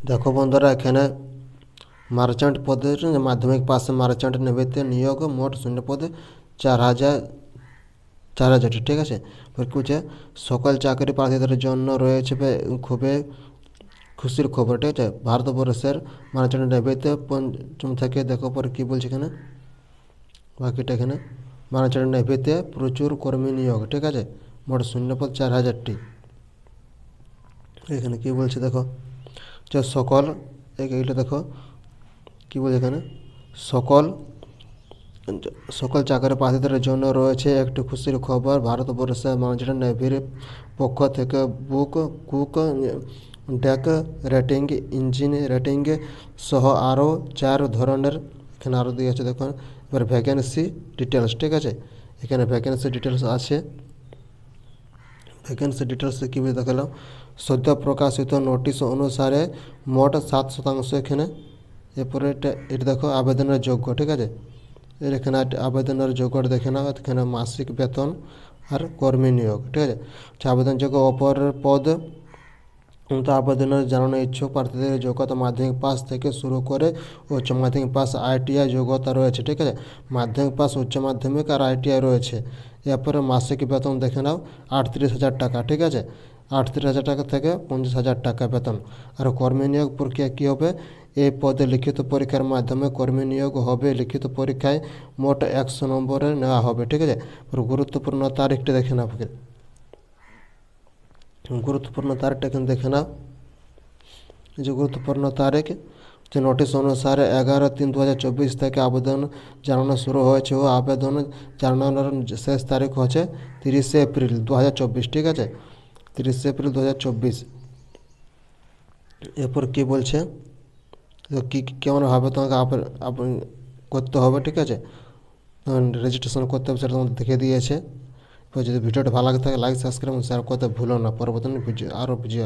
দেখো বন্ধুরা, এখানে মার্চেন্ট পদে মাধ্যমিক পাশে মার্চেন্ট নেভিতে নিয়োগ, মোট শূন্য পদে 4,000টি। ঠিক আছে, এবার কি বলছে, সকল চাকরি প্রার্থীদের জন্য রয়েছে খুবই খুশির খবর। ঠিক আছে, ভারতবর্ষের মার্চেন্ট নেভিতে পঞ্চম থেকে, দেখো পরে কী বলছে এখানে বাকিটা। এখানে মার্চেন্ট নেভিতে প্রচুর কর্মী নিয়োগ। ঠিক আছে, মোট শূন্যপদ 4,000টি। এখানে কী বলছে দেখো, যে সকল, এইটা দেখো কী বলছে এখানে, সকল সকল চাকরি প্রার্থীদের জন্য রয়েছে একটি খুশির খবর। ভারতবর্ষের মার্চেন্ট নেভির পক্ষ থেকে cook, deck, rating, engine rating সহ আরও 4 ধরনের, এখানে আরও দিয়েছে দেখুন। এবার ভ্যাকেন্সি ডিটেলস। ঠিক আছে, এখানে ভ্যাকেন্সি ডিটেলস আছে। ভ্যাকেন্সি ডিটেলসে কী বলে দেখালাম, সদ্য প্রকাশিত নোটিশ অনুসারে মোট 7% এখানে। এরপরে এটা দেখো আবেদনের যোগ্য। ঠিক আছে, এর এখানে আবেদনের যোগ্যটা দেখে নাও। এখানে মাসিক বেতন আর কর্মী নিয়োগ। ঠিক আছে, আবেদনযোগ্য অপর পদ তো আবেদনের জানানো ইচ্ছুক প্রার্থীদের যোগ্যতা মাধ্যমিক পাস থেকে শুরু করে উচ্চ মাধ্যমিক পাস, আইটিআই যোগ্যতা রয়েছে। ঠিক আছে, মাধ্যমিক পাস, উচ্চ মাধ্যমিক আর আইটিআই রয়েছে। এরপরে মাসিক বেতন দেখে নাও 38,000 টাকা। ঠিক আছে, 38,000 টাকা থেকে 50,000 টাকা বেতন। আর কর্মী নিয়োগ প্রক্রিয়া কী হবে, এই পদে লিখিত পরীক্ষার মাধ্যমে কর্মী নিয়োগ হবে। লিখিত পরীক্ষায় মোট 100 নম্বরে নেওয়া হবে। ঠিক আছে, গুরুত্বপূর্ণ তারিখটা দেখে নাও। গুরুত্বপূর্ণ তারিখটা এখানে দেখে নাও। এই যে গুরুত্বপূর্ণ তারিখ, যে নোটিশ অনুসারে 11/3/2024 থেকে আবেদন জানানো শুরু হয়েছে ও আবেদন জানানোর শেষ তারিখ হচ্ছে 30 এপ্রিল 2024। ঠিক আছে, 30 এপ্রিল 2024। এরপর কী বলছে, তো কী কেমনভাবে তোমাকে করতে হবে। ঠিক আছে, রেজিস্ট্রেশন করতে হবে সেটা তোমাদের দেখে দিয়েছে। যদি ভিডিওটা ভালো লাগে থাকে লাইক, সাবস্ক্রাইব এবং শেয়ার করতে ভুলো না। পরবর্তী ভিডিও আরও ভিডিও